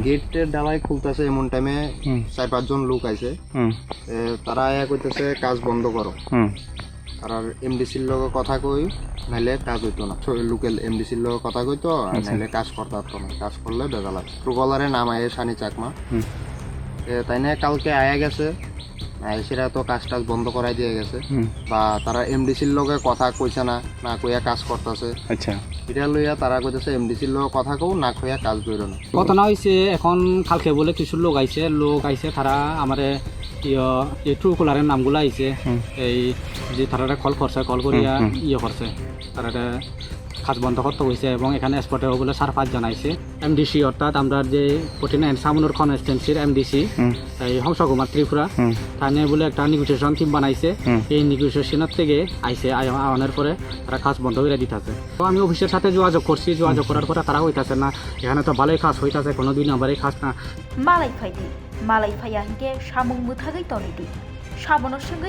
গেটের ডালাই খুলতেছে এমন টাইমে 4-5 জন লোক আইছে। তারা আয়া কইতেছে কাজ বন্ধ করো। আর এমডিসির লগে কথা কই নাইলে কাজ হইতো না। লোকাল এমডিসির লগে কথা কইতো আর নাইলে কাজ করতে পারতো না। কাজ করলে বেজাল আছে। ট্রুকলারে নাম আয়ে সানি চাকমা। তাই না কালকে আয়া গেছে, সেটা তো কাজ টাজ বন্ধ করাই দিয়ে গেছে। বা তারা এমডিসির লগে কথা কইছে না, না কইয়া কাজ করতেছে। আচ্ছা, এটা লইয়া তারা কইতেছে এমডিসির লগে কথা কও, না কইয়া কাজ কইরো না। ঘটনা হয়েছে এখন কালকে বলে কিছু লোক আইছে তারা আমারে ট্রুকলারের নামগুলো আইছে, এই যে তারা কল করিয়া করছে, তারা কাজ বন্ধ করতে হয়েছে এবং এখানে স্পটে বলে 4-5 জন আইছে। এমডিসি অর্থাৎ আমরা যে 49 সামনুর কনস্টিটুয়েন্সির এমডিসি এই হংসকুমার ত্রিপুরা, তাই বলে একটা নেগোসিয়েশন টিম বানাইছে। এই নেগোসিয়েশনের থেকে আইছে আওয়ানোর পরে তারা কাজ বন্ধ করে দিতেছে। তো আমি অফিসের সাথে যোগাযোগ করছি, যোগাযোগ করার পরে তারা হইতাছে না, এখানে তো ভালোই কাজ হইতাছে, কোনো 2 নম্বরে কাজ না। মালাই ফাইয়া হিংকে সামুং মুথাগै তনিদি সামনের সঙ্গে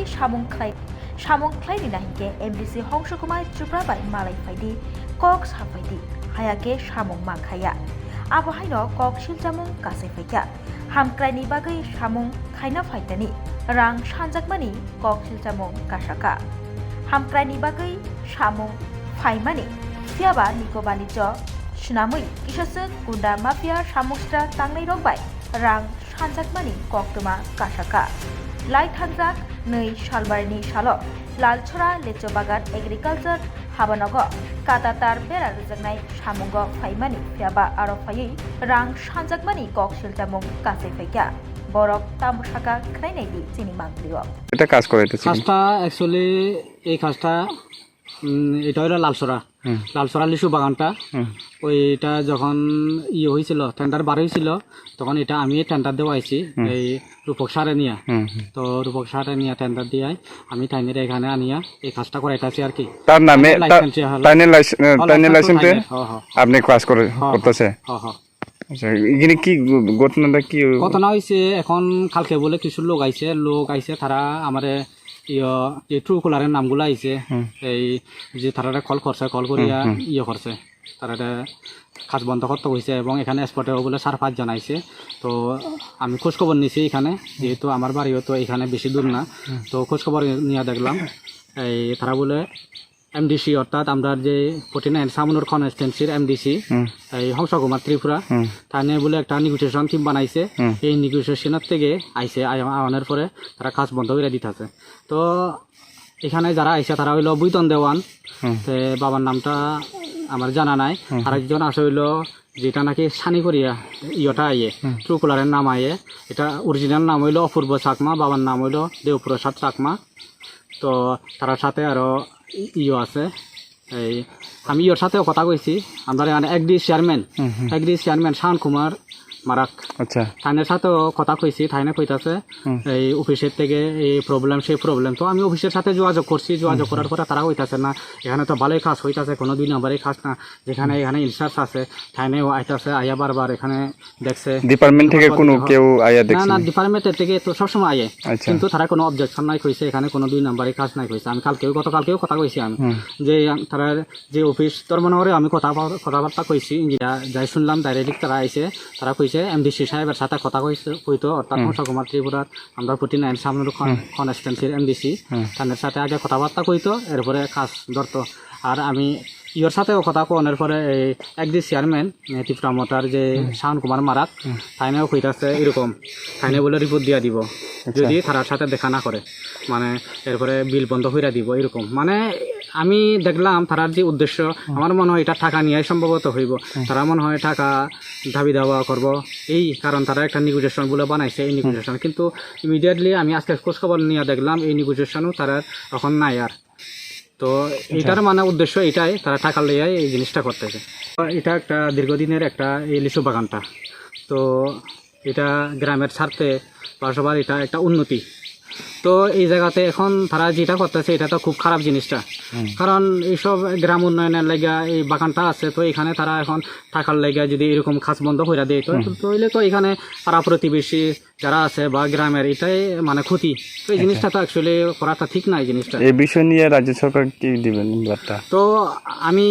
সামুং খ্লাইনি হিংকে এমডিসি হংসকুমার ত্রিপুরা বাই মালাই ফাইদি কক সাফাইদি হায়াকে সামুং মাখায়া আবহাইন কক শিলজাमुं কাছে ফাইকা হামক্রাইনি বাগै সামুং খাইনা ফাইতানি রাং সানজাকমানি কক শিলজাमुं কাসাকা হামক্রাইনি বাগै সামুং ফাইমানি সিয়াবা নিকো বাণিজ্য সুনামুই কিসাসুক গুন্ডা মাফিয়া সামুংস্রা তাंनाय रंबाय रां सानजाकमानि कक्तमा कासाका लाई थांजाक 2 सालबारिनि सालो लालछरा लेचो बागान एग्रिकालचार हाबानग कातातार बेरा रुजाकनाय सामुंग फाइमानि फियाबा आरो फायै रां सानजाकमानि कक शिलजामुं कासे फाइका बरक तामुसाका ख्राइनायनि चिनि मांग्लियो এটা কাজ করাইতেছি। কাজটা অ্যাকচুয়ালি এই কাজটা এটা হলো লালসরা লিচু বাগানটা। ওইটা যখন হয়েছিল টেন্ডার বার হয়েছিল তখন এটা আমি টেন্ডার দেওয়া আইছি এই রূপক সারে নিয়ে। তো রূপক সারে নিয়ে টেন্ডার দিয়ে আমি টাইনের এখানে আনিয়া এই কাজটা করাইতেছি আর কি। তার নামে লাইসেন্সে আপনি কাজ করতেছে। আচ্ছা, এখানে কি ঘটনা হয়েছে এখন কালকে বলে কিছু লোক আইছে তারা আমারে ট্রুকলারের নামগুলো আইছে, এই যে তারা কল করিয়া করছে, তারা কাজ বন্ধ করতে হয়েছে এবং এখানে স্পটে বলে 4-5 জন আইছে। তো আমি খোঁজখবর নিয়েছি এখানে, যেহেতু আমার বাড়িও তো এখানে বেশি দূর না, তো খোঁজখবর নিয়ে দেখলাম এই তারা বলে এমডিসি অর্থাৎ আমরা যে 49 সামনুর কনস্টিটুয়েন্সির এমডিসি এই হংসকুমার ত্রিপুরা, তাই বলে একটা নেগোসিয়েশন টিম বানাইছে। এই নেগোসিয়েশনের থেকে আইছে আওয়ানোর পরে তারা কাজ বন্ধ করে দিতেছে। তো এখানে যারা আইছে তারা হইলো বুইতন দেওয়ান, বাবার নামটা আমার জানা নাই। আরেকজন আসে হইলো যেটা নাকি সানি করিয়া ট্রুকলারের নাম এটা অরিজিনাল নাম হইলো অপূর্ব চাকমা, বাবার নাম হইলো দেবপ্রসাদ চাকমা। তো তার সাথে আরো আছে, এই আমি সাথেও কথা কইছি। আমরা এখানে এগ্রি চেয়ারম্যান শান কুমার মারাক, আচ্ছা, থাইনের সাথেও কথা কইছি। থাইনে কইতাছে এই অফিসের থেকে এই প্রবলেম সেই প্রবলেম। তো আমি অফিসের সাথে যোগাযোগ করছি, যোগাযোগ করার পরে তারা কইতাছে না, এখানে তো ভালোই কাজ হইতাছে, কোনো 2 নম্বরে কাজ না। যেখানে এখানে ইনচার্জ আছে থাইনেও আইতাছে, আয়া বারবার এখানে দেখছে। ডিপার্টমেন্ট থেকে কোনো কেউ আয়া দেখছে না, ডিপার্টমেন্টের থেকে তো সবসময় আয়ে, কিন্তু তারা কোনো অবজেকশন নাই কইছে, এখানে কোনো 2 নম্বরে কাজ নাই কইছে। আমি গতকালকেও কথা কইছি আমি, যে তারা যে অফিস তরমনগরে আমি কথাবার্তা কইছি, যাই শুনলাম ডাইরেক্ট তারা আইছে, তারা কইছে এমডিসি সাহেবের সাথে কথা কইতো, অর্থাৎ হংসকুমার ত্রিপুরার আমরা 49 সামনের কনস্টিটুয়েন্সির এমডিসি, তাদের সাথে আগে কথাবার্তা কইতো, এরপরে কাজ ধরতো। আর আমি সাথেও কথা কোনের পরে এই এগ্রি চেয়ারম্যান ত্রিপুরা মোটর যে শান কুমার মারাক, তাইনেও কইতাছে এরকম, তাইনে বলে রিপোর্ট দিয়া দিব যদি তার সাথে দেখা না করে, মানে এরপরে বিল বন্ধ হইয়া দিব এরকম। মানে আমি দেখলাম তার যে উদ্দেশ্য, আমার মনে হয় এটা টাকা নিয়ে সম্ভবত হইব। তারা মনে হয় টাকা দাবি দাওয়া করব, এই কারণ তারা একটা নেগোসিয়েশন বলে বানাইছে। এই নেগোসিয়েশন কিন্তু ইমিডিয়েটলি আমি আজকে খোঁজখবর নিয়ে দেখলাম এই নেগোসিয়েশনও তারা এখন নাই আর। তো এটার মানে উদ্দেশ্য এটাই, তারা টাকা লইয়া এই জিনিসটা করতেছে। এটা একটা দীর্ঘদিনের একটা এই লিচু বাগানটা, তো এটা গ্রামের স্বার্থে বা সবার এটা একটা উন্নতি। তো এই জায়গাতে এখন তারা যেটা করতেছে এটা তো খুব খারাপ জিনিসটা, কারণ এইসব গ্রাম উন্নয়নের লাগা এই বাগানটা আছে। তো এখানে তারা এখন থাকার লাগা যদি এরকম কাজ বন্ধ করে দেয়, তাহলে তো এখানে পাড়া প্রতিবেশী যারা আছে বা গ্রামের এটাই মানে ক্ষতি। তো এই জিনিসটা তো অ্যাকচুয়ালি করাটা ঠিক না। এই জিনিসটা এই বিষয় নিয়ে রাজ্য সরকার কি দিবেন বার্তা? তো আমি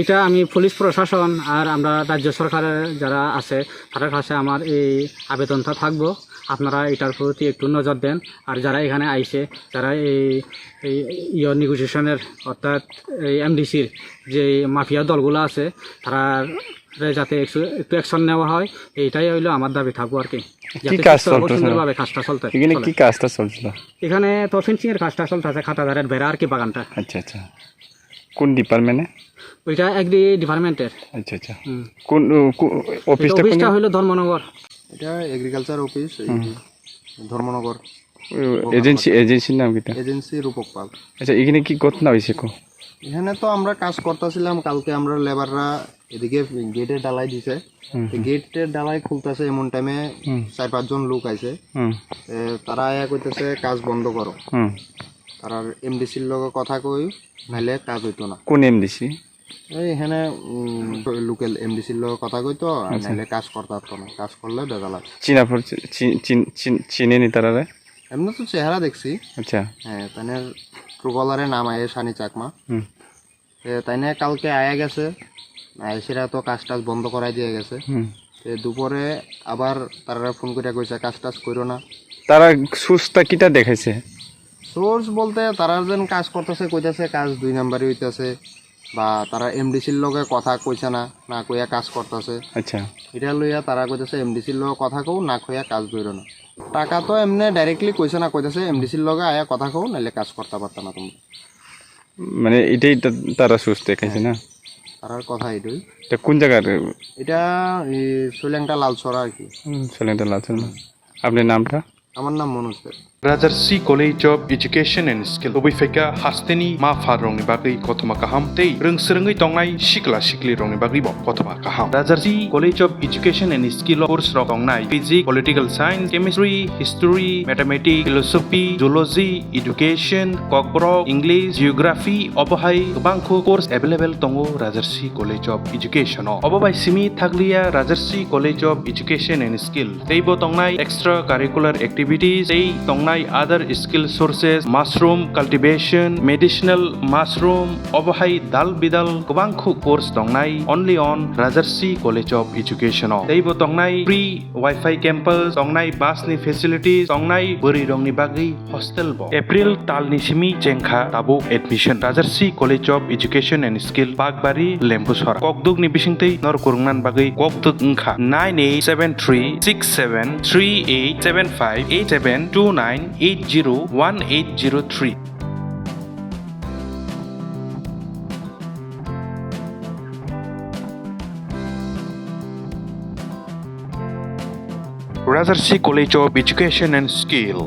এটা আমি পুলিশ প্রশাসন আর আমরা রাজ্য সরকারের যারা আছে তাদের কাছে আমার এই আবেদনটা থাকবো, আপনারা এটার প্রতি একটু নজর দেন। আর যারা এখানে আইছে, যারা এই নেগোসিয়েশনের অর্থাৎ এই এমডিসির যে মাফিয়া দলগুলো আছে, তারা যাতে একটু অ্যাকশন নেওয়া হয়, এইটাই হইলো আমার দাবি থাকবো আর কি। কি কাজ চলতেছে? সুন্দরভাবে কাজটা চলতে এখানে কি কাজটা চলছিল? এখানে তো ফেন্সিং এর কাজটা চলতেছে, খাতাদারের বেড়া আর কি বাগানটা। আচ্ছা আচ্ছা, কোন ডিপার্টমেন্টে? ওইটা এগ্রি ডিপার্টমেন্টের। আচ্ছা আচ্ছা, কোন অফিসটা? অফিসটা হইলো ধর্মনগর। এটা এগ্রিকালচার অফিস, ধর্মনগর। এজেন্সির নাম কিটা? এজেন্সি রূপক পাল। আচ্ছা, এখানে কি ঘটনা হয়েছে? এখানে তো আমরা কাজ করতেছিলাম, কালকে আমরা লেবাররা এদিকে গেটের ডালাই দিছে, গেটের ডালাই খুলতেছে, এমন টাইমে 4-5 জন লোক আইছে, তারা আয়া কইতেছে কাজ বন্ধ করো। তারা এমডিসির লগে কথা কই, নাইলে কাজ হইতো না। কোন এমডিসি? এই এখানে লোকাল এমডিসির লগে কথা কইতো, নাইলে কাজ করতে পারতো না, কাজ করলে বেজাল। চিনেনি তারা? এমনি তো চেহারা দেখছি। আচ্ছা, হ্যাঁ, তাইনের ট্রুকলারে নাম আয়ে সানি চাকমা। তাইনে কালকে আয়া গেছে, সেটা তো কাজ টাজ বন্ধ করাই দিয়ে গেছে। দুপুরে আবার তারা ফোন করে কইছে কাজ টাজ করো না। তারা সুস্থা কিটা দেখাইছে? সোর্স বলতে তারা যেন কাজ করতেছে, কইতাছে কাজ 2 নাম্বারই হইতাছে, বা তারা এমডিসির লগে কথা কইছে না, না কইয়া কাজ করতেছে। আচ্ছা, এটা লইয়া তারা কইতাছে এমডিসির লগে কথা কও, না কইয়া কাজ ধরো না। টাকা তো এমনি ডাইরেক্টলি কইছে না, কইতাছে এমডিসির লগে আয়া কথা কও, নাইলে কাজ করতে পারত না তুমি। মানে এটাই তারা সুস্থ দেখাইছে না? তার কথা এটাই। এটা কোন জায়গার? এটা সোলেংটা লালছড়া আর কি। সোলেংটা লালছড়া। আপনার নামটা? আমার নাম মনোজ দে। Rajarsi College of Education and Skill Obifeka Hasteni Ma Farong Bagi Kotoma Kaham Tei Rungsrengi Tongnai Shikla Shikli Rong Bagi Bo Kotoma Kaham. Rajarsi College of Education and Skill course Tongnai Physics, Political Science, Chemistry, History, Mathematics, Philosophy, Zoology, Education, Kokborok, English, Geography, Obohai Bangko course available Tongo Rajarsi College of Education. Obobai Simi Thaglia Rajarsi College of Education and Skill. Teibo Tongnai extracurricular activities, Tei Tongnai other skill sources, mushroom cultivation, medicinal mushroom, obohai dal bidal kubangku course tongnai only on Rajarsi College of Education. Teibo tongnai free Wi-Fi campus, tongnai bus ni facilities, tongnai buri rong ni bagi hostel bo. April tal ni simi jengkha tabo admission. Rajarsi College of Education and Skill Bagbari Lembusora. Kokduk ni bisingtei nor kurungnan bagi kokduk ngkha 98736738758729 801803. Rajarsi College of Education and Skill.